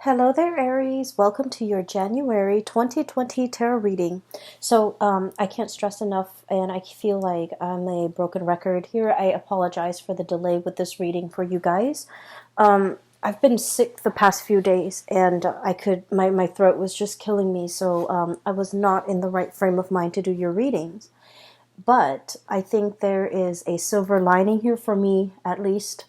Hello there, Aries. Welcome to your January 2020 tarot reading. I can't stress enough, and I feel like I'm a broken record here. I apologize for the delay with this reading for you guys. I've been sick the past few days, and my throat was just killing me, so I was not in the right frame of mind to do your readings. But I think there is a silver lining here for me, at least.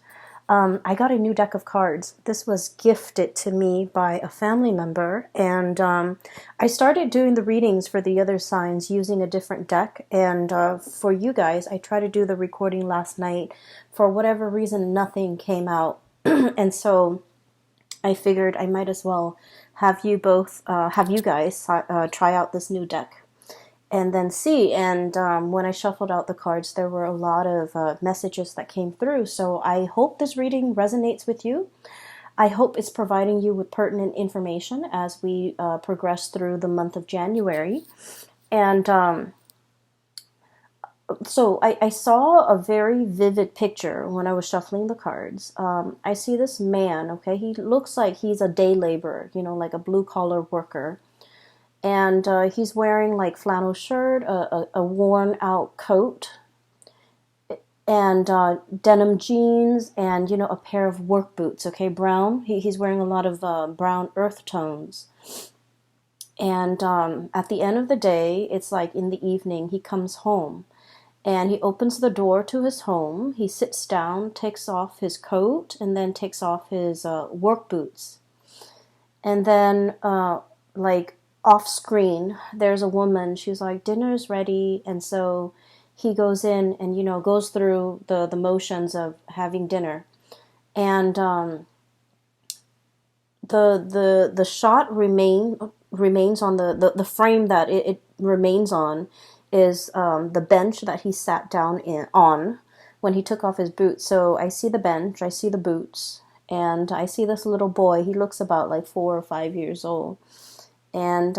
I got a new deck of cards. This was gifted to me by a family member, and I started doing the readings for the other signs using a different deck. And for you guys, I tried to do the recording last night. For whatever reason, nothing came out, and so I figured I might as well have you guys try out this new deck and then see. And when I shuffled out the cards, there were a lot of messages that came through. So I hope this reading resonates with you. I hope it's providing you with pertinent information as we progress through the month of January. And I saw a very vivid picture when I was shuffling the cards. I see this man, okay? He looks like he's a day laborer, like a blue-collar worker. And he's wearing like flannel shirt, a worn out coat, and denim jeans, and a pair of work boots. Okay, brown. He's wearing a lot of brown earth tones. And at the end of the day, it's like in the evening, he comes home, and he opens the door to his home. He sits down, takes off his coat, and then takes off his work boots, and then like off screen, there's a woman. She's like, dinner's ready. And so he goes in and goes through the motions of having dinner. And the shot remains on the frame that it remains on is the bench that he sat down on when he took off his boots. So I see the bench, I see the boots, and I see this little boy. He looks about like 4 or 5 years old. And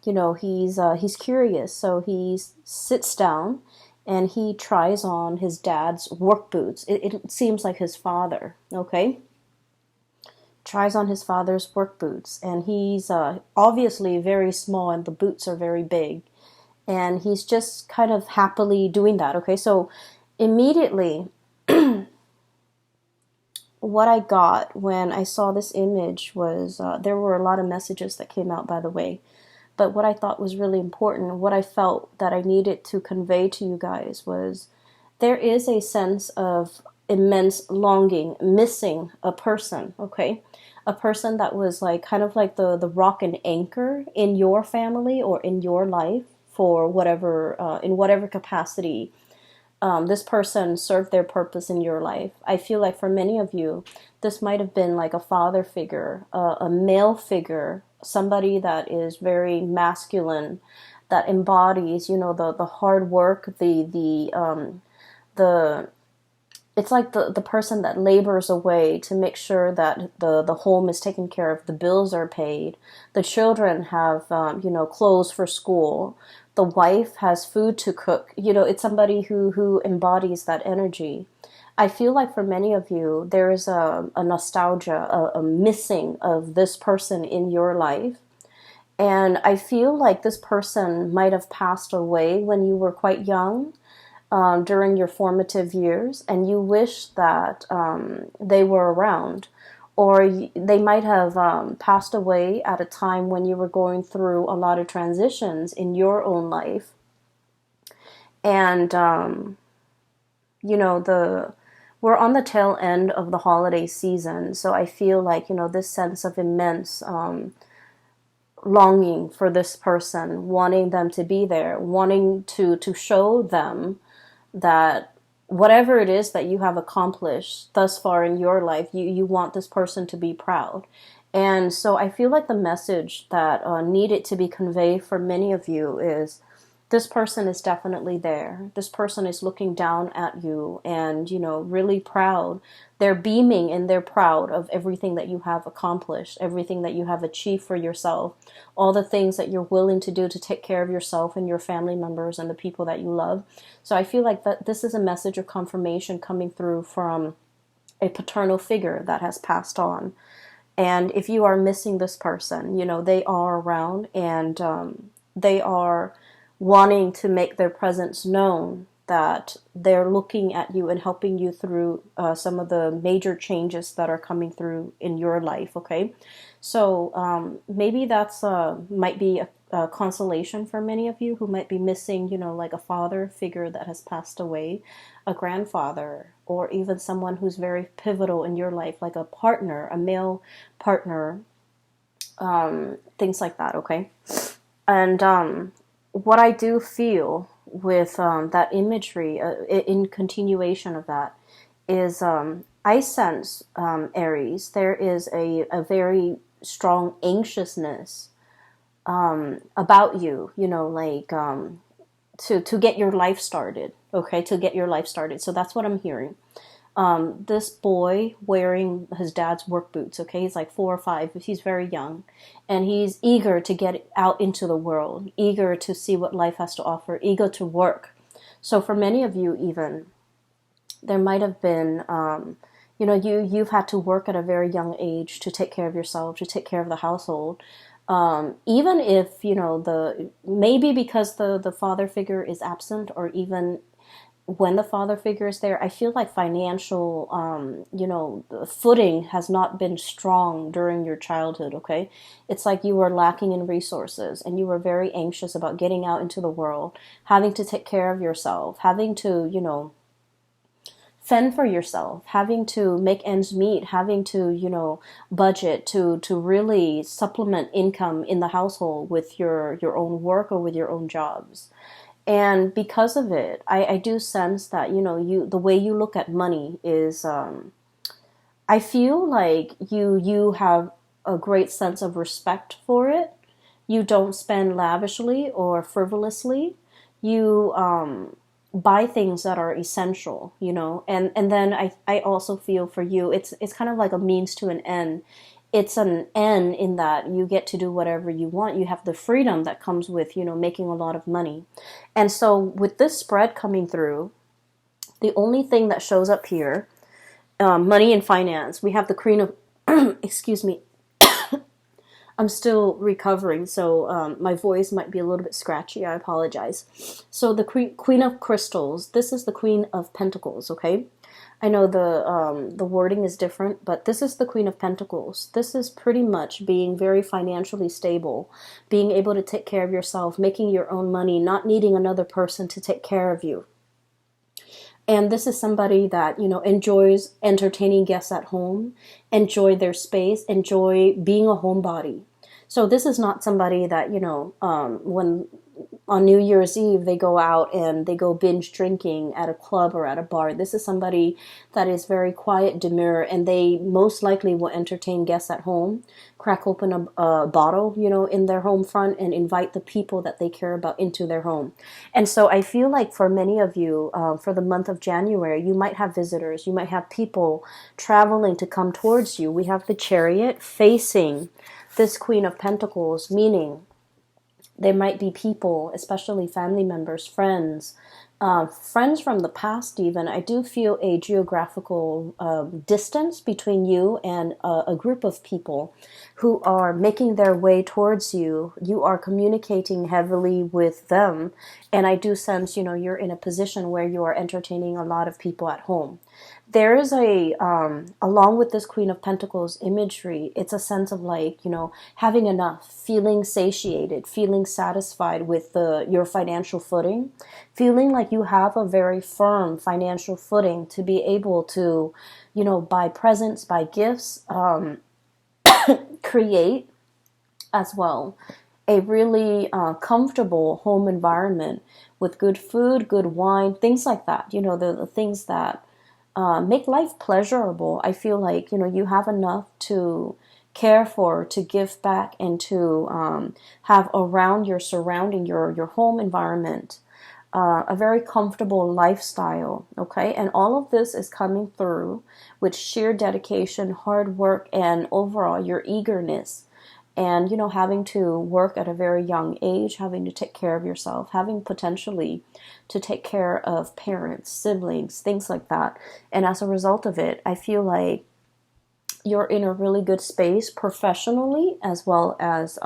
he's curious, so he sits down and he tries on his dad's work boots. It seems like his father, okay? Tries on his father's work boots, and he's obviously very small, and the boots are very big, and he's just kind of happily doing that, okay? So immediately, what I got when I saw this image was there were a lot of messages that came out, by the way. But what I thought was really important, what I felt that I needed to convey to you guys was there is a sense of immense longing, missing a person, okay? A person that was like kind of like the rock and anchor in your family or in your life for whatever, in whatever capacity this person served their purpose in your life. I feel like for many of you, this might have been like a father figure, a male figure, somebody that is very masculine, that embodies, the hard work, the it's like the person that labors away to make sure that the home is taken care of, the bills are paid, the children have clothes for school, the wife has food to cook. It's somebody who embodies that energy. I feel like for many of you, there is a nostalgia, a missing of this person in your life. And I feel like this person might have passed away when you were quite young, during your formative years, and you wish that they were around. Or they might have passed away at a time when you were going through a lot of transitions in your own life. And, we're on the tail end of the holiday season. So I feel like, this sense of immense longing for this person, wanting them to be there, wanting to show them that whatever it is that you have accomplished thus far in your life, you want this person to be proud. And so I feel like the message that needed to be conveyed for many of you is this person is definitely there. This person is looking down at you and, really proud. They're beaming and they're proud of everything that you have accomplished, everything that you have achieved for yourself, all the things that you're willing to do to take care of yourself and your family members and the people that you love. So I feel like that this is a message of confirmation coming through from a paternal figure that has passed on. And if you are missing this person, they are around, and they are wanting to make their presence known, that they're looking at you and helping you through some of the major changes that are coming through in your life, okay? So maybe that's might be a consolation for many of you who might be missing, like a father figure that has passed away, a grandfather, or even someone who's very pivotal in your life, like a partner, a male partner, things like that, okay? And what I do feel with that imagery, in continuation of that, is I sense, Aries, there is a very strong anxiousness about you, like to get your life started, okay, to get your life started. So that's what I'm hearing. This boy wearing his dad's work boots, okay, he's like 4 or 5, he's very young, and he's eager to get out into the world, eager to see what life has to offer, eager to work. So for many of you, even, there might have been, you've had to work at a very young age to take care of yourself, to take care of the household. Even if, maybe because the father figure is absent, or even when the father figure is there, I feel like financial, the footing has not been strong during your childhood, okay? It's like you were lacking in resources, and you were very anxious about getting out into the world, having to take care of yourself, having to, fend for yourself, having to make ends meet, having to, budget to really supplement income in the household with your own work or with your own jobs. And because of it, I do sense that, the way you look at money is, I feel like you have a great sense of respect for it. You don't spend lavishly or frivolously. You buy things that are essential, and then I also feel for you, it's kind of like a means to an end. It's an end in that you get to do whatever you want. You have the freedom that comes with, making a lot of money. And so with this spread coming through, the only thing that shows up here, money and finance, we have the Queen of, excuse me, I'm still recovering, so my voice might be a little bit scratchy. I apologize. So the Queen of Crystals, this is the Queen of Pentacles, okay? I know the wording is different, but this is the Queen of Pentacles. This is pretty much being very financially stable, being able to take care of yourself, making your own money, not needing another person to take care of you. And this is somebody that, enjoys entertaining guests at home, enjoy their space, enjoy being a homebody. So this is not somebody that, when on New Year's Eve they go out and they go binge drinking at a club or at a bar. This is somebody that is very quiet, demure, and they most likely will entertain guests at home, crack open a bottle, in their home front, and invite the people that they care about into their home. And so I feel like for many of you, for the month of January, you might have visitors, you might have people traveling to come towards you. We have the Chariot facing this Queen of Pentacles, meaning there might be people, especially family members, friends, friends from the past even. I do feel a geographical distance between you and a group of people who are making their way towards you. You are communicating heavily with them, and I do sense, you're in a position where you are entertaining a lot of people at home. There is along with this Queen of Pentacles imagery, it's a sense of like, having enough, feeling satiated, feeling satisfied with your financial footing, feeling like you have a very firm financial footing to be able to, buy presents, buy gifts, create as well a really comfortable home environment with good food, good wine, things like that. The things that make life pleasurable. I feel like, you have enough to care for, to give back, and to have around your surrounding, your home environment, a very comfortable lifestyle, okay? And all of this is coming through with sheer dedication, hard work, and overall your eagerness. And, having to work at a very young age, having to take care of yourself, having potentially to take care of parents, siblings, things like that. And as a result of it, I feel like you're in a really good space professionally as well as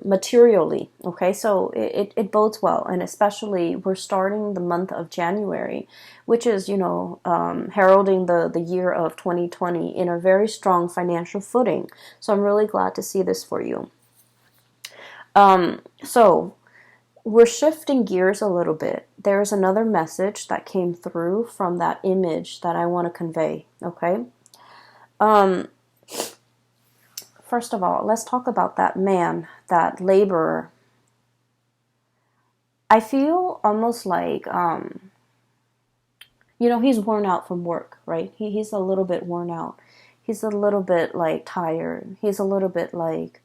materially. Okay, so it bodes well, and especially we're starting the month of January, which is, heralding the year of 2020 in a very strong financial footing. So I'm really glad to see this for you. So we're shifting gears a little bit. There's another message that came through from that image that I want to convey. Okay. First of all, let's talk about that man, that laborer. I feel almost like, he's worn out from work, right? He's a little bit worn out. He's a little bit like tired. He's a little bit like,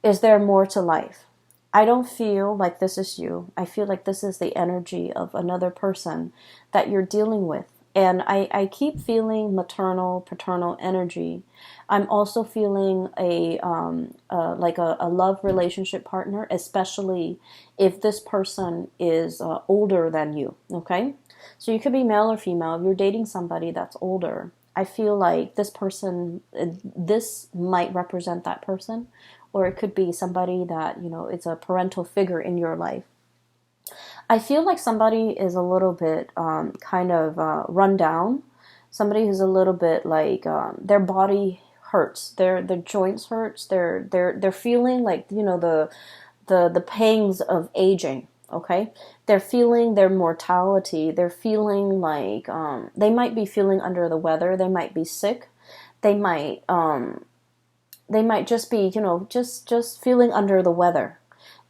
is there more to life? I don't feel like this is you. I feel like this is the energy of another person that you're dealing with. And I keep feeling maternal, paternal energy. I'm also feeling a love relationship partner, especially if this person is older than you, okay? So you could be male or female. If you're dating somebody that's older, I feel like this might represent that person, or it could be somebody that, it's a parental figure in your life. I feel like somebody is a little bit run down. Somebody who's a little bit like their body hurts, their joints hurts. They're feeling like, the pangs of aging. Okay, they're feeling their mortality. They're feeling like they might be feeling under the weather. They might be sick. They might just be, just feeling under the weather.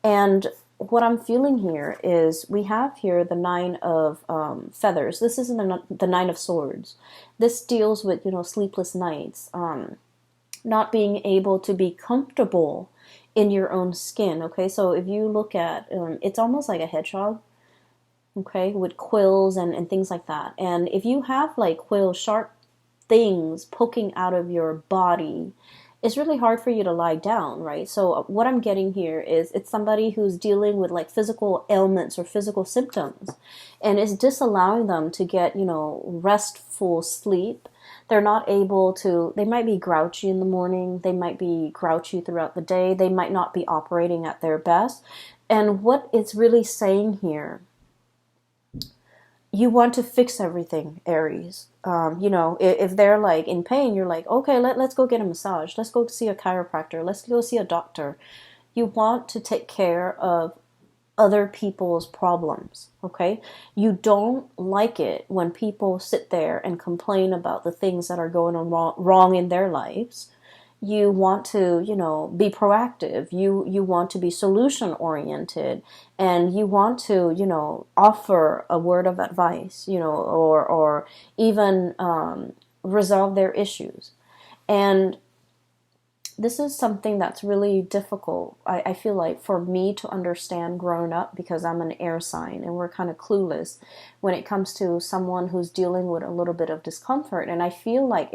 And what I'm feeling here is we have here the Nine of Feathers. This isn't the Nine of Swords. This deals with, sleepless nights, not being able to be comfortable in your own skin. Okay, so if you look at, it's almost like a hedgehog, okay, with quills and things like that. And if you have like quill sharp things poking out of your body, it's really hard for you to lie down, right? So what I'm getting here is it's somebody who's dealing with like physical ailments or physical symptoms, and it's disallowing them to get, restful sleep. They're not able to, they might be grouchy in the morning. They might be grouchy throughout the day. They might not be operating at their best. And what it's really saying here, you want to fix everything, Aries. If they're like in pain, you're like, okay, let's go get a massage. Let's go see a chiropractor. Let's go see a doctor. You want to take care of other people's problems, okay? You don't like it when people sit there and complain about the things that are going on wrong in their lives. You want to, be proactive. You want to be solution oriented, and you want to, offer a word of advice, or even resolve their issues. And this is something that's really difficult, I feel like, for me to understand growing up, because I'm an air sign and we're kind of clueless when it comes to someone who's dealing with a little bit of discomfort. And I feel like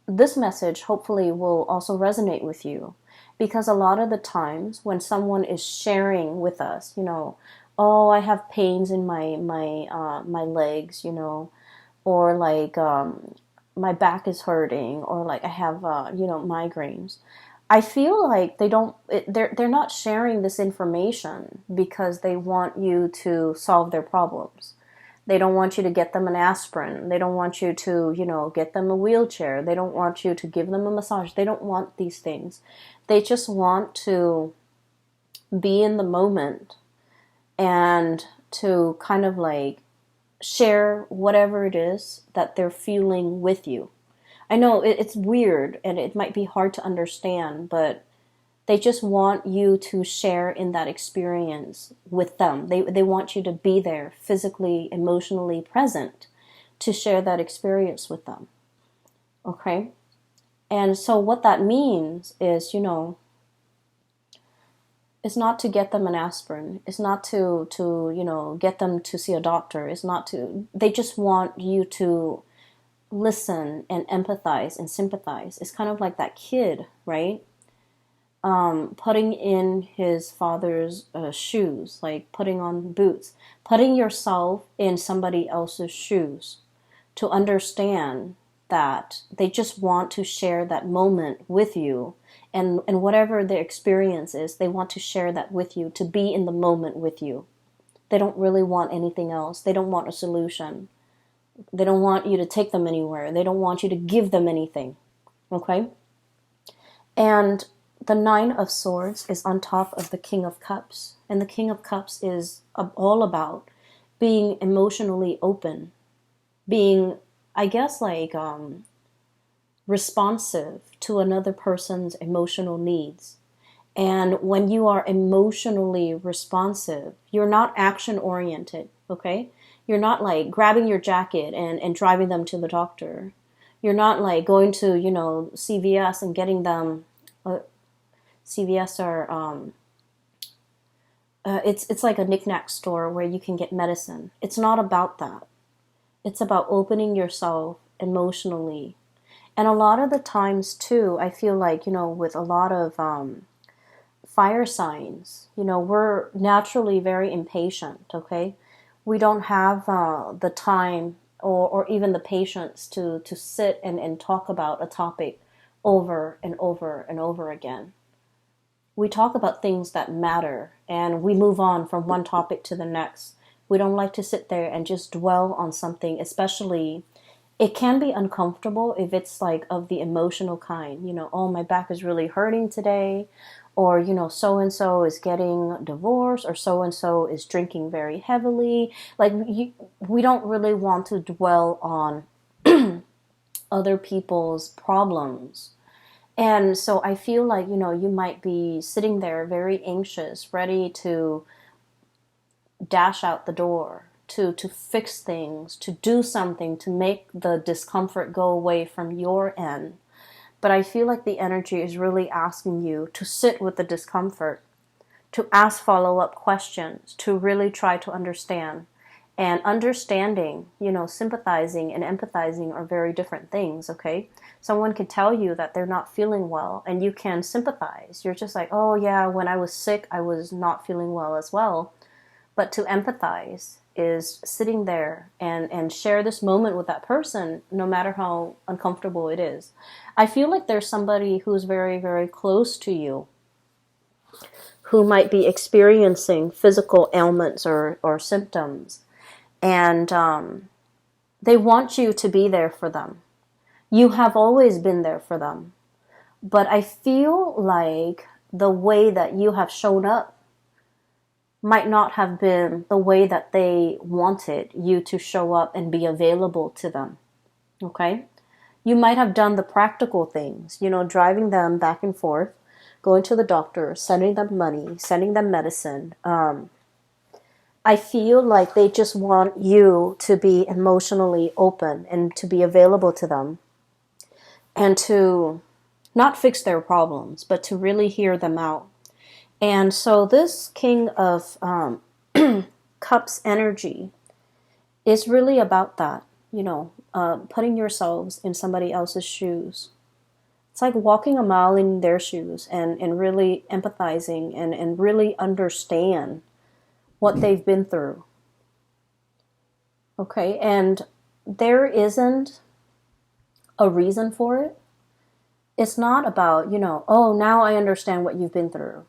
this message hopefully will also resonate with you, because a lot of the times when someone is sharing with us, oh, I have pains in my legs, or like my back is hurting, or like I have migraines. I feel like they're not sharing this information because they want you to solve their problems. They don't want you to get them an aspirin. They don't want you to, get them a wheelchair. They don't want you to give them a massage. They don't want these things. They just want to be in the moment and to kind of like share whatever it is that they're feeling with you. I know it's weird and it might be hard to understand, but they just want you to share in that experience with them. They want you to be there, physically, emotionally present, to share that experience with them. Okay? And so what that means is, it's not to get them an aspirin. It's not to get them to see a doctor. It's not to, they just want you to listen and empathize and sympathize. It's kind of like that kid, right? Putting in his father's shoes, like putting on boots, putting yourself in somebody else's shoes to understand that they just want to share that moment with you. And whatever their experience is, they want to share that with you, to be in the moment with you. They don't really want anything else. They don't want a solution. They don't want you to take them anywhere. They don't want you to give them anything. Okay? And the Nine of Swords is on top of the King of Cups. And the King of Cups is all about being emotionally open, being, I guess, like responsive to another person's emotional needs. And when you are emotionally responsive, you're not action oriented, okay? You're not like grabbing your jacket and driving them to the doctor. You're not like going to, CVS and getting them, CVS are, it's like a knickknack store where you can get medicine. It's not about that. It's about opening yourself emotionally. And a lot of the times too, I feel like, with a lot of fire signs, we're naturally very impatient, okay? We don't have the time or even the patience to sit and talk about a topic over and over and over again. We talk about things that matter and we move on from one topic to the next. We don't like to sit there and just dwell on something, especially it can be uncomfortable if it's like of the emotional kind, oh, my back is really hurting today, or, so-and-so is getting divorced, or so-and-so is drinking very heavily. Like, we don't really want to dwell on other people's problems. And so I feel like, you might be sitting there very anxious, ready to dash out the door, to fix things, to do something, to make the discomfort go away from your end. But I feel like the energy is really asking you to sit with the discomfort, to ask follow-up questions, to really try to understand. And understanding, sympathizing and empathizing are very different things, okay? Someone could tell you that they're not feeling well, and you can sympathize. You're just like, oh yeah, when I was sick, I was not feeling well as well. But to empathize is sitting there and share this moment with that person, no matter how uncomfortable it is. I feel like there's somebody who's very, very close to you who might be experiencing physical ailments or symptoms. And they want you to be there for them. You have always been there for them. But I feel like the way that you have shown up might not have been the way that they wanted you to show up and be available to them. Okay? You might have done the practical things, driving them back and forth, going to the doctor, sending them money, sending them medicine. I feel like they just want you to be emotionally open and to be available to them and to not fix their problems, but to really hear them out. And so this King of Cups energy is really about that, putting yourselves in somebody else's shoes. It's like walking a mile in their shoes and really empathizing and really understand what they've been through. Okay, and there isn't a reason for it. It's not about, oh, now I understand what you've been through.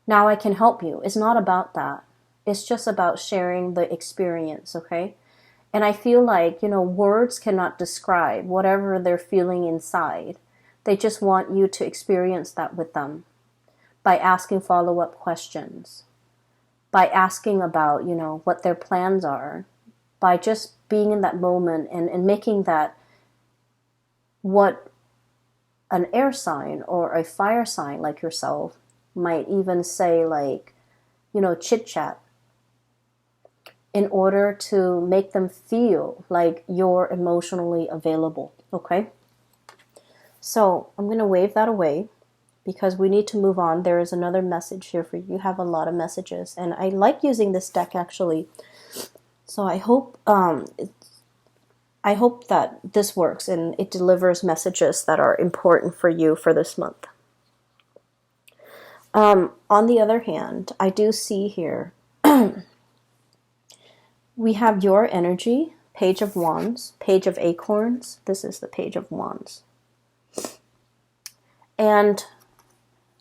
Now I can help you. It's not about that. It's just about sharing the experience, okay? And I feel like, words cannot describe whatever they're feeling inside. They just want you to experience that with them by asking follow-up questions, by asking about, what their plans are, by just being in that moment and making that what an air sign or a fire sign like yourself might even say, like, chit-chat, in order to make them feel like you're emotionally available, okay? So I'm going to wave that away because we need to move on. There is another message here for you. You have a lot of messages, and I like using this deck, actually. So I hope that this works and it delivers messages that are important for you for this month. On the other hand, I do see here we have your energy, Page of Wands, Page of Acorns. This is the Page of Wands. And,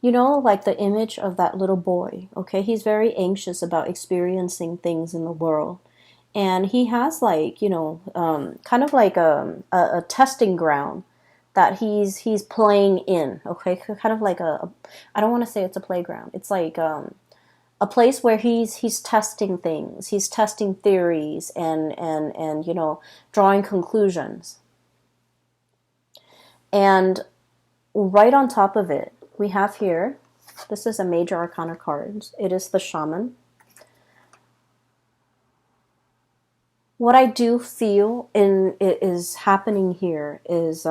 you know, like the image of that little boy, okay? He's very anxious about experiencing things in the world. And he has like, you know, kind of like a testing ground that he's playing in, okay? Kind of like I don't want to say it's a playground. It's like a place where he's testing things. He's testing theories and you know, drawing conclusions. And right on top of it, we have here, this is a major arcana card. It is the Shaman. What I do feel is happening here is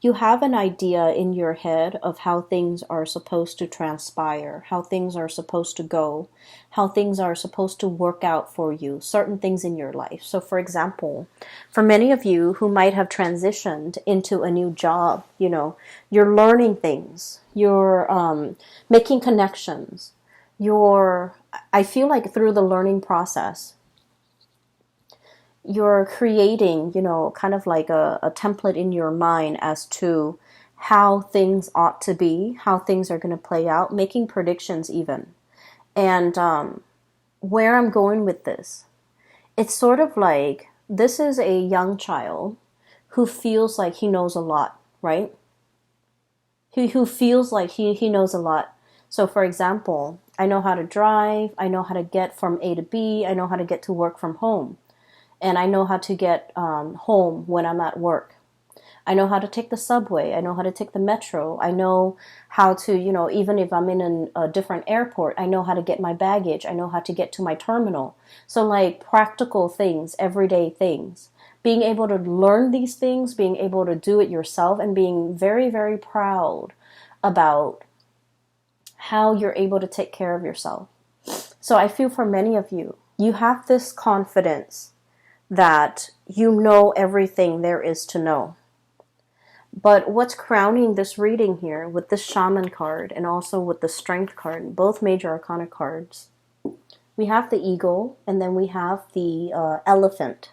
you have an idea in your head of how things are supposed to transpire, how things are supposed to go, how things are supposed to work out for you, certain things in your life. So for example, for many of you who might have transitioned into a new job, you know, you're learning things, you're making connections, I feel like through the learning process, you're creating, you know, kind of like a template in your mind as to how things ought to be, how things are going to play out, making predictions even. And where I'm going with this, it's sort of like this is a young child who feels like he knows a lot, right? Who feels like he knows a lot. So for example, I know how to drive, I know how to get from A to B, I know how to get to work from home. And I know how to get home when I'm at work. I know how to take the subway. I know how to take the metro. I know how to, you know, even if I'm in a different airport, I know how to get my baggage. I know how to get to my terminal. So like practical things, everyday things. Being able to learn these things, being able to do it yourself, and being very, very proud about how you're able to take care of yourself. So I feel for many of you, you have this confidence that you know everything there is to know. But what's crowning this reading here with this Shaman card and also with the Strength card, both major arcana cards, we have the Eagle and then we have the Elephant.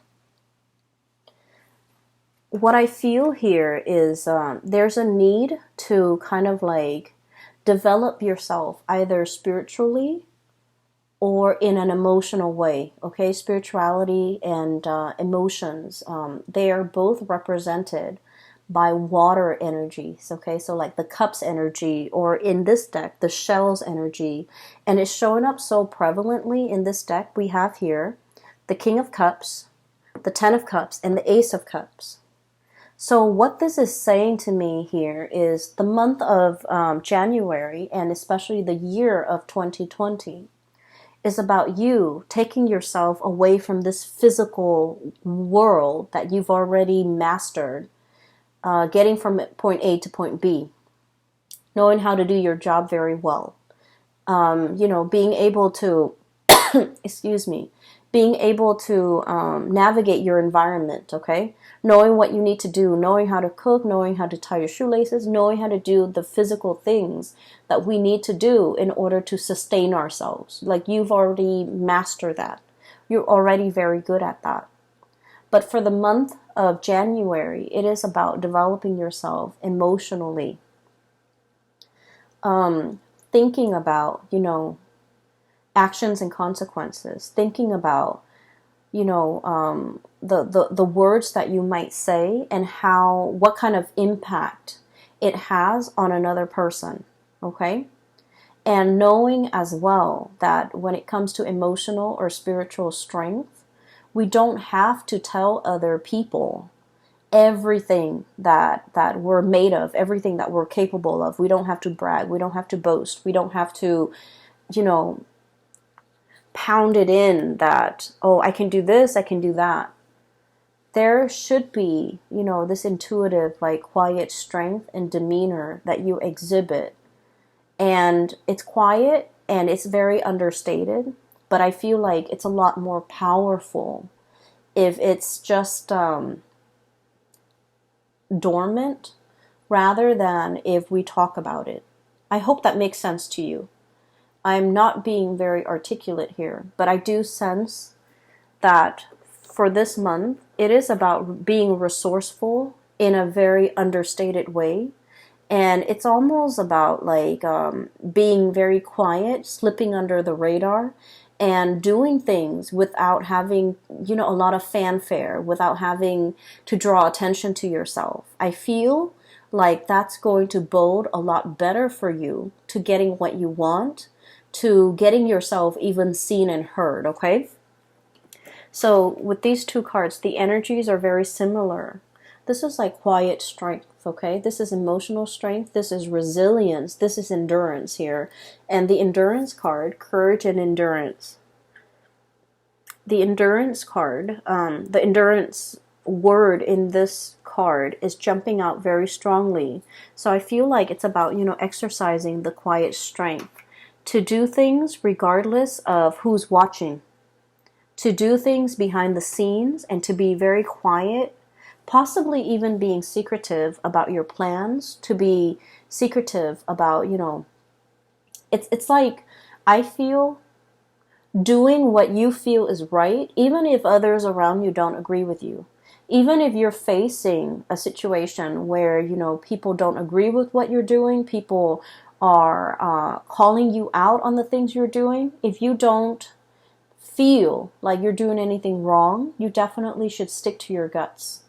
What I feel here is there's a need to kind of like develop yourself either spiritually or in an emotional way, okay? Spirituality and emotions, they are both represented by water energies, okay? So like the cups energy, or in this deck, the shells energy. And it's showing up so prevalently in this deck. We have here the King of Cups, the Ten of Cups, and the Ace of Cups. So what this is saying to me here is the month of January, and especially the year of 2020, is about you taking yourself away from this physical world that you've already mastered, getting from point A to point B, knowing how to do your job very well, you know, being able to, excuse me, being able to navigate your environment, okay? Knowing what you need to do, knowing how to cook, knowing how to tie your shoelaces, knowing how to do the physical things that we need to do in order to sustain ourselves. Like you've already mastered that. You're already very good at that. But for the month of January, it is about developing yourself emotionally. Thinking about, you know, actions and consequences. Thinking about, you know, the words that you might say and what kind of impact it has on another person, okay? And knowing as well that when it comes to emotional or spiritual strength, we don't have to tell other people everything that we're made of, everything that we're capable of. We don't have to brag. We don't have to boast. We don't have to, you know, pound it in that, oh, I can do this, I can do that. There should be, you know, this intuitive, like quiet strength and demeanor that you exhibit. And it's quiet and it's very understated, but I feel like it's a lot more powerful if it's just dormant rather than if we talk about it. I hope that makes sense to you. I'm not being very articulate here, but I do sense that for this month, it is about being resourceful in a very understated way. And it's almost about like being very quiet, slipping under the radar, and doing things without having, a lot of fanfare, without having to draw attention to yourself. I feel like that's going to bode a lot better for you to getting what you want, to getting yourself even seen and heard, okay? So with these two cards, the energies are very similar. This is like quiet strength, okay? This is emotional strength. This is resilience. This is endurance here. And the endurance card, courage and endurance. The endurance card, the endurance word in this card is jumping out very strongly. So I feel like it's about, exercising the quiet strength to do things regardless of who's watching, to do things behind the scenes and to be very quiet, possibly even being secretive about your plans, to be secretive about, it's like, I feel doing what you feel is right, even if others around you don't agree with you. Even if you're facing a situation where, people don't agree with what you're doing, people are calling you out on the things you're doing, if you don't feel like you're doing anything wrong, you definitely should stick to your guts.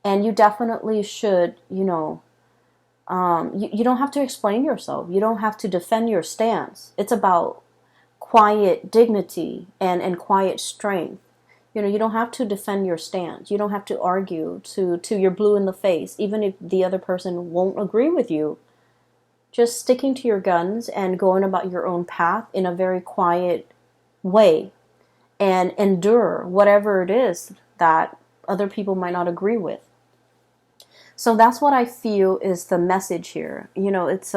And you definitely should, you don't have to explain yourself. You don't have to defend your stance. It's about quiet dignity and quiet strength. You don't have to defend your stance. You don't have to argue to you're blue in the face, even if the other person won't agree with you. Just sticking to your guns and going about your own path in a very quiet way, and endure whatever it is that other people might not agree with. So that's what I feel is the message here. It's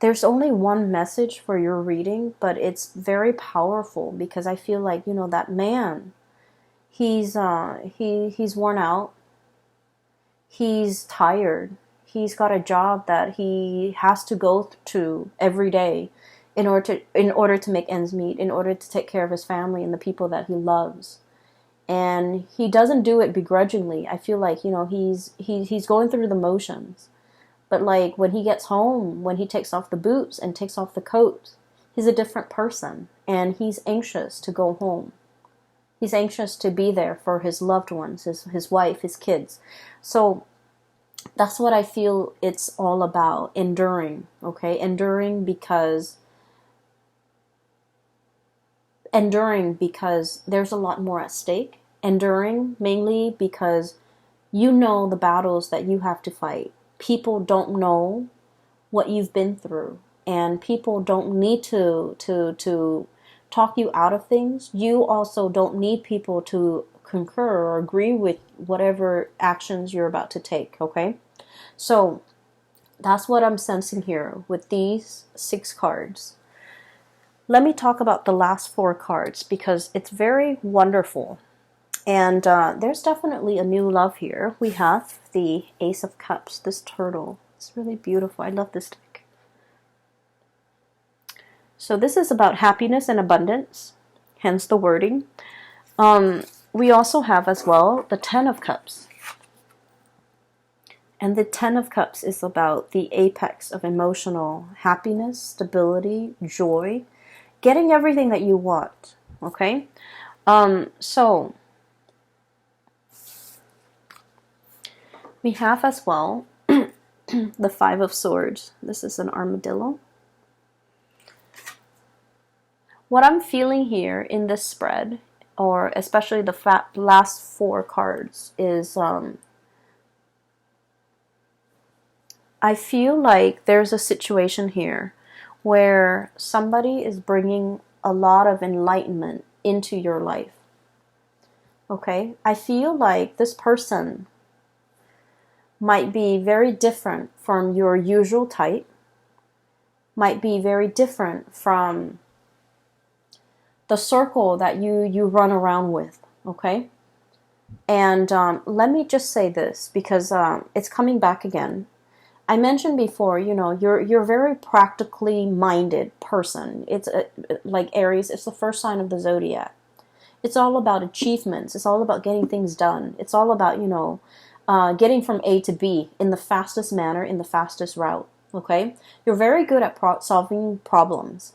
there's only one message for your reading, but it's very powerful because I feel like, that man, he's worn out. He's tired. He's got a job that he has to go to every day in order to make ends meet, in order to take care of his family and the people that he loves. And he doesn't do it begrudgingly. I feel like, he's going through the motions. But like when he gets home, when he takes off the boots and takes off the coat, he's a different person, and he's anxious to go home. He's anxious to be there for his loved ones, his wife, his kids. So that's what I feel it's all about, enduring, okay? Enduring because there's a lot more at stake. Enduring mainly because the battles that you have to fight. People don't know what you've been through, and people don't need to talk you out of things. You also don't need people to concur or agree with whatever actions you're about to take, okay? So that's what I'm sensing here with these 6 cards. Let me talk about the last 4 cards because it's very wonderful. And there's definitely a new love here. We have the Ace of Cups, this turtle. It's really beautiful. I love this deck. So this is about happiness and abundance, hence the wording. We also have as well the Ten of Cups. And the Ten of Cups is about the apex of emotional happiness, stability, joy, getting everything that you want, okay? So we have as well the Five of Swords. This is an armadillo. What I'm feeling here in this spread, or especially the last 4 cards, is I feel like there's a situation here where somebody is bringing a lot of enlightenment into your life. Okay? I feel like this person might be very different from your usual type, might be very different from the circle that you run around with, okay? And let me just say this, because it's coming back again. I mentioned before, you're a very practically minded person. It's like Aries, it's the first sign of the zodiac. It's all about achievements. It's all about getting things done. It's all about, getting from A to B in the fastest manner, in the fastest route. Okay? You're very good at solving problems.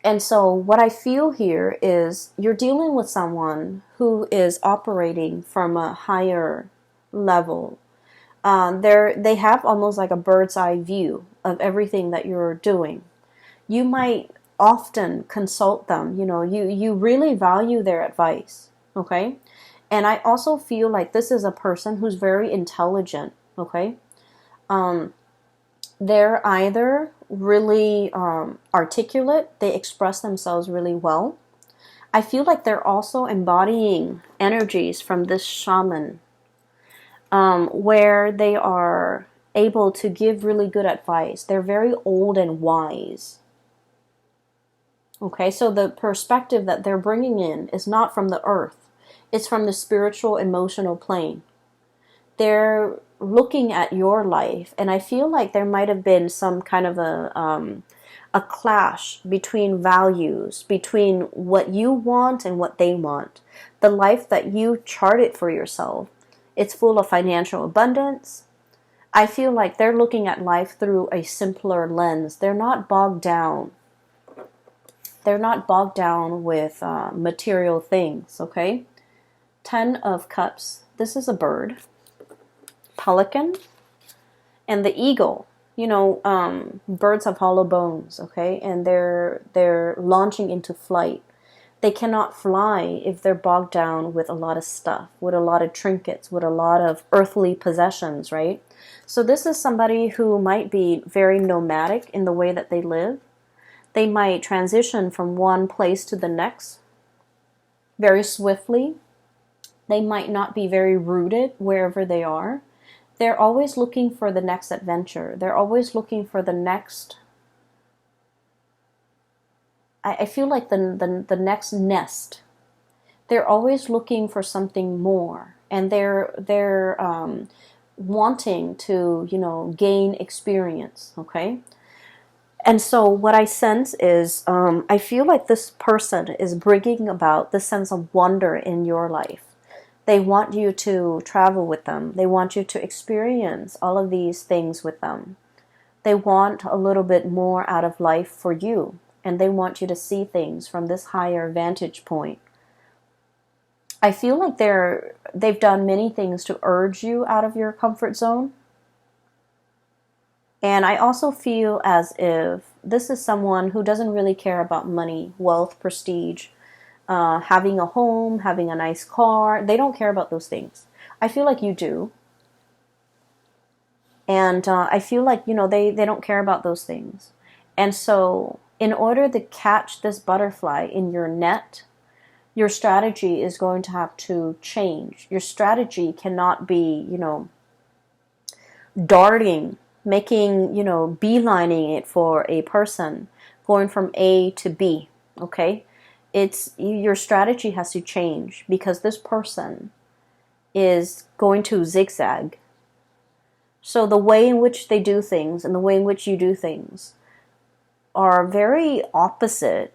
And so what I feel here is you're dealing with someone who is operating from a higher level. They have almost like a bird's eye view of everything that you're doing. You might often consult them. You really value their advice. Okay? And I also feel like this is a person who's very intelligent. Okay? They're either really articulate, they express themselves really well. I feel like they're also embodying energies from this shaman, where they are able to give really good advice. They're very old and wise. Okay, so the perspective that they're bringing in is not from the earth. It's from the spiritual, emotional plane. They're looking at your life, and I feel like there might have been some kind of a clash between values, between what you want and what they want. The life that you charted for yourself, it's full of financial abundance. I feel like they're looking at life through a simpler lens. They're not bogged down. They're not bogged down with material things, okay? 10 of Cups. This is a bird. Pelican. And the eagle. Birds have hollow bones, okay? And they're launching into flight. They cannot fly if they're bogged down with a lot of stuff, with a lot of trinkets, with a lot of earthly possessions, right? So this is somebody who might be very nomadic in the way that they live. They might transition from one place to the next very swiftly. They might not be very rooted wherever they are. They're always looking for the next adventure. They're always looking for the next... I feel like the next nest. They're always looking for something more. And they're wanting to, gain experience, okay? And so what I sense is, I feel like this person is bringing about this sense of wonder in your life. They want you to travel with them. They want you to experience all of these things with them. They want a little bit more out of life for you. And they want you to see things from this higher vantage point. I feel like they've done many things to urge you out of your comfort zone. And I also feel as if this is someone who doesn't really care about money, wealth, prestige, having a home, having a nice car. They don't care about those things. I feel like you do. And I feel like, they don't care about those things. And so in order to catch this butterfly in your net, your strategy is going to have to change. Your strategy cannot be, darting, making, beelining it for a person, going from A to B, okay? Your strategy has to change because this person is going to zigzag. So the way in which they do things and the way in which you do things are very opposite.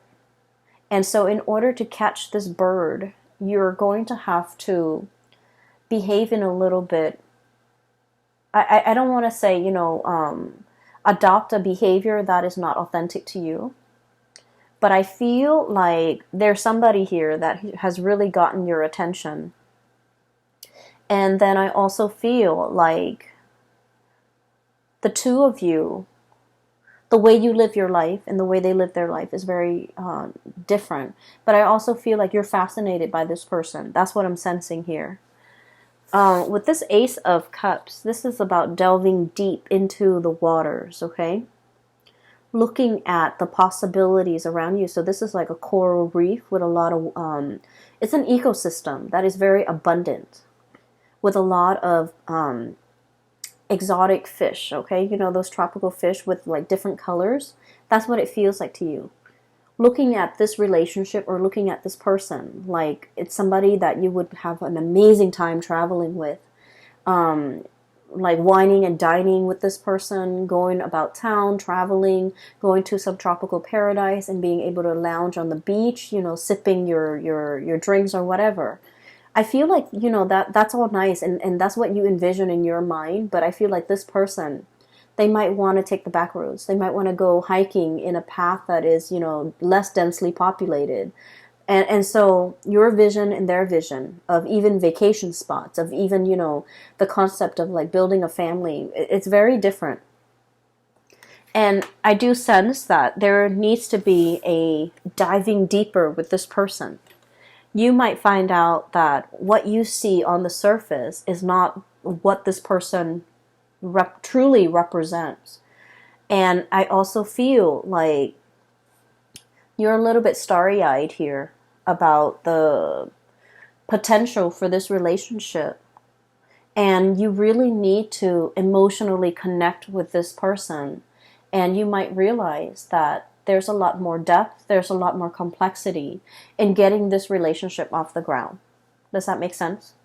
And so in order to catch this bird, you're going to have to behave in a little bit, I don't want to say, adopt a behavior that is not authentic to you. But I feel like there's somebody here that has really gotten your attention. And then I also feel like the two of you, the way you live your life and the way they live their life is very different. But I also feel like you're fascinated by this person. That's what I'm sensing here. With this Ace of Cups, this is about delving deep into the waters, okay? Looking at the possibilities around you. So this is like a coral reef with a lot of... it's an ecosystem that is very abundant with a lot of exotic fish, okay? Those tropical fish with like different colors. That's what it feels like to you. Looking at this relationship or looking at this person, like it's somebody that you would have an amazing time traveling with. like wining and dining with this person, going about town, traveling, going to some tropical paradise and being able to lounge on the beach, sipping your drinks or whatever. I feel like, that's all nice, and that's what you envision in your mind, but I feel like this person, they might want to take the back roads. They might want to go hiking in a path that is, less densely populated. And so your vision and their vision of even vacation spots, of even, the concept of like building a family, it's very different. And I do sense that there needs to be a diving deeper with this person. You might find out that what you see on the surface is not what this person truly represents. And I also feel like you're a little bit starry-eyed here about the potential for this relationship. And you really need to emotionally connect with this person. And you might realize that there's a lot more depth, there's a lot more complexity in getting this relationship off the ground. Does that make sense?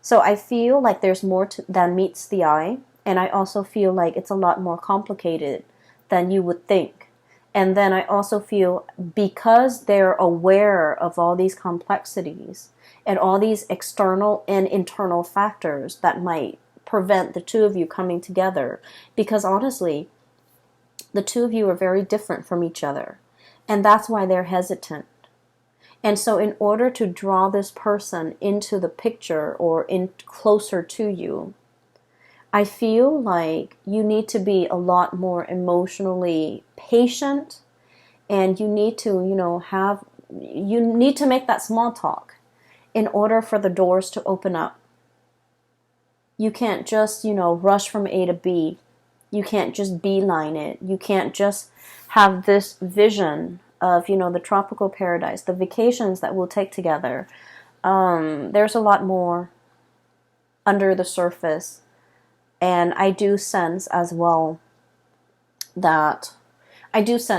So I feel like there's more than meets the eye. And I also feel like it's a lot more complicated than you would think. And then I also feel because they're aware of all these complexities and all these external and internal factors that might prevent the two of you coming together. Because honestly, the two of you are very different from each other. And that's why they're hesitant. And so in order to draw this person into the picture or in closer to you, I feel like you need to be a lot more emotionally patient, and you need to, you need to make that small talk in order for the doors to open up. You can't just, rush from A to B. You can't just beeline it. You can't just have this vision of, the tropical paradise, the vacations that we'll take together. There's a lot more under the surface. And I do sense as well that this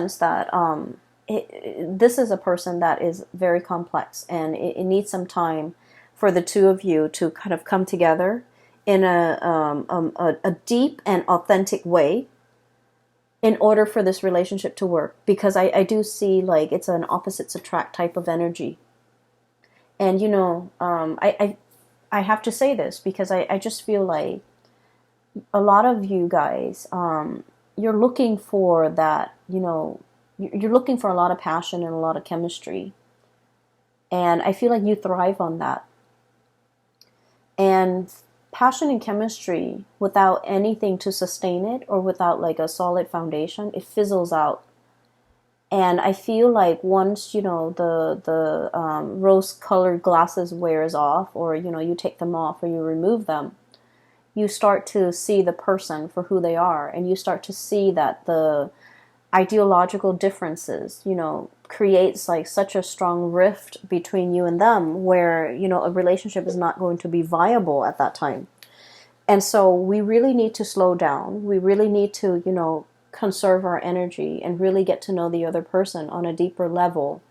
is a person that is very complex, and it needs some time for the two of you to kind of come together in a deep and authentic way in order for this relationship to work. Because I do see like it's an opposites attract type of energy. And, I have to say this because I just feel like a lot of you guys, you're looking for that, you're looking for a lot of passion and a lot of chemistry. And I feel like you thrive on that. And passion and chemistry without anything to sustain it or without like a solid foundation, it fizzles out. And I feel like once, the rose-colored glasses wears off, or, you take them off or you remove them, you start to see the person for who they are, and you start to see that the ideological differences, creates like such a strong rift between you and them where, a relationship is not going to be viable at that time. And so we really need to slow down. We really need to, conserve our energy and really get to know the other person on a deeper level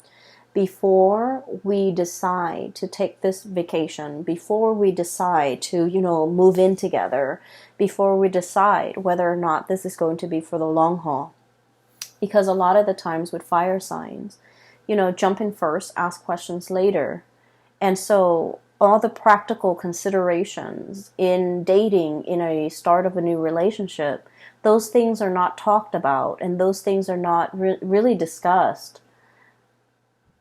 before we decide to take this vacation, before we decide to, move in together, before we decide whether or not this is going to be for the long haul. Because a lot of the times with fire signs, jump in first, ask questions later. And so all the practical considerations in dating, in a start of a new relationship, those things are not talked about, and those things are not really discussed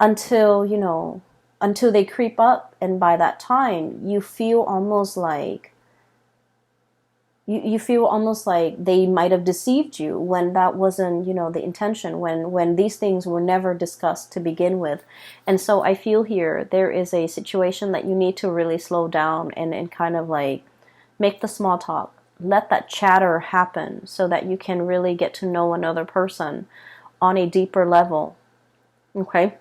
until they creep up. And by that time you feel almost like you feel almost like they might have deceived you when that wasn't the intention, when these things were never discussed to begin with. And so I feel here there is a situation that you need to really slow down and kind of like make the small talk, let that chatter happen so that you can really get to know another person on a deeper level. Okay.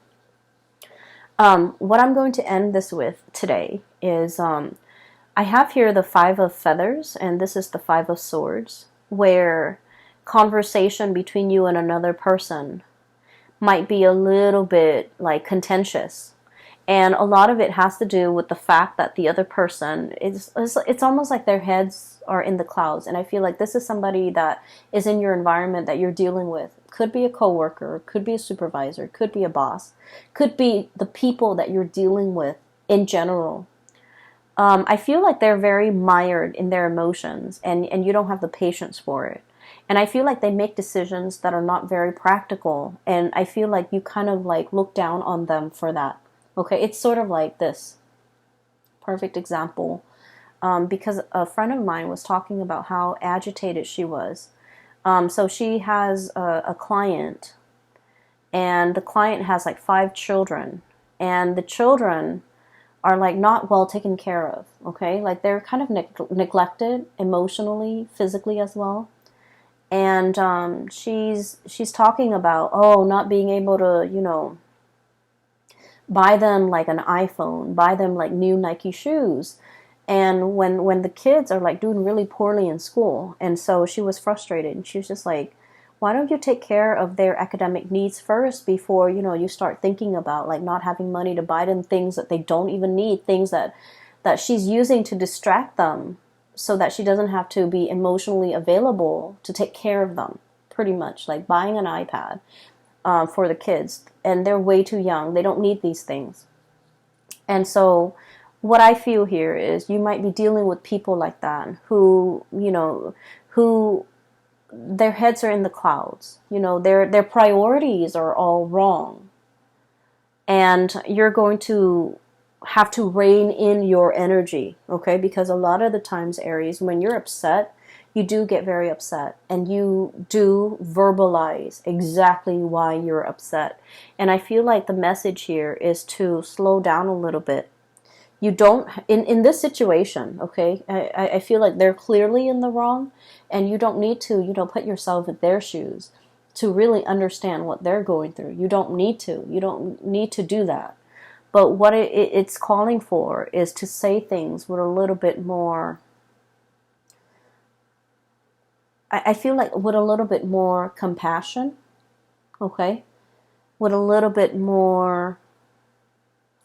What I'm going to end this with today is I have here the 5 of Feathers, and this is the 5 of Swords, where conversation between you and another person might be a little bit like contentious. And a lot of it has to do with the fact that the other person is, it's almost like their heads are in the clouds. And I feel like this is somebody that is in your environment that you're dealing with. Could be a coworker, could be a supervisor, could be a boss, could be the people that you're dealing with in general. I feel like they're very mired in their emotions, and you don't have the patience for it. And I feel like they make decisions that are not very practical. And I feel like you kind of like look down on them for that. Okay, it's sort of like this. Perfect example. Because a friend of mine was talking about how agitated she was. So she has a client, and the client has like 5 children. And the children are like not well taken care of. Okay, like they're kind of neglected emotionally, physically as well. And she's talking about, oh, not being able to, buy them like an iPhone, buy them like new Nike shoes. And when the kids are like doing really poorly in school, and so she was frustrated, and she was just like, why don't you take care of their academic needs first before, you start thinking about like not having money to buy them things that they don't even need, things that she's using to distract them so that she doesn't have to be emotionally available to take care of them, pretty much like buying an iPad for the kids, and they're way too young. They don't need these things. And so what I feel here is you might be dealing with people like that who their heads are in the clouds. Their priorities are all wrong. And you're going to have to rein in your energy, okay? Because a lot of the times, Aries, when you're upset, you do get very upset, and you do verbalize exactly why you're upset. And I feel like the message here is to slow down a little bit. You don't, in this situation, okay, I feel like they're clearly in the wrong, and you don't need to, put yourself in their shoes to really understand what they're going through. You don't need to do that. But what it's calling for is to say things with a little bit more, I feel like with a little bit more compassion, okay? With a little bit more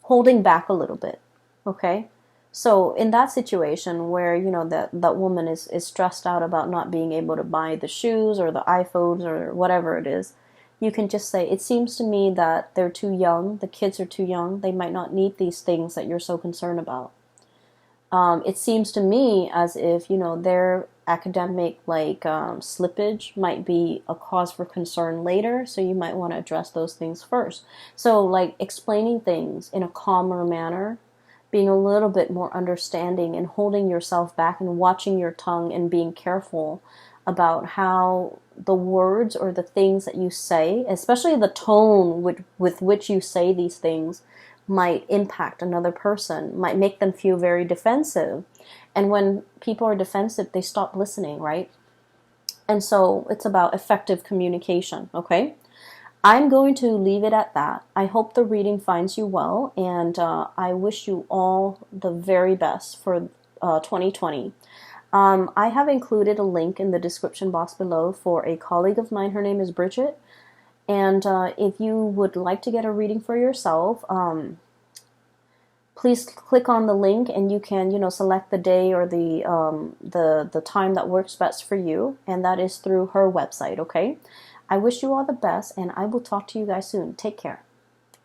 holding back a little bit, okay? So in that situation where, that woman is stressed out about not being able to buy the shoes or the iPhones or whatever it is, you can just say, it seems to me that they're too young, the kids are too young, they might not need these things that you're so concerned about. It seems to me as if, their academic slippage might be a cause for concern later, so you might want to address those things first. So like explaining things in a calmer manner, being a little bit more understanding, and holding yourself back and watching your tongue and being careful about how the words or the things that you say, especially the tone with which you say these things, might impact another person, might make them feel very defensive. And when people are defensive, they stop listening, right? And so it's about effective communication, okay? I'm going to leave it at that. I hope the reading finds you well, and I wish you all the very best for 2020. I have included a link in the description box below for a colleague of mine. Her name is Bridget. And if you would like to get a reading for yourself, please click on the link, and you can, select the day or the time that works best for you. And that is through her website, okay? I wish you all the best, and I will talk to you guys soon. Take care.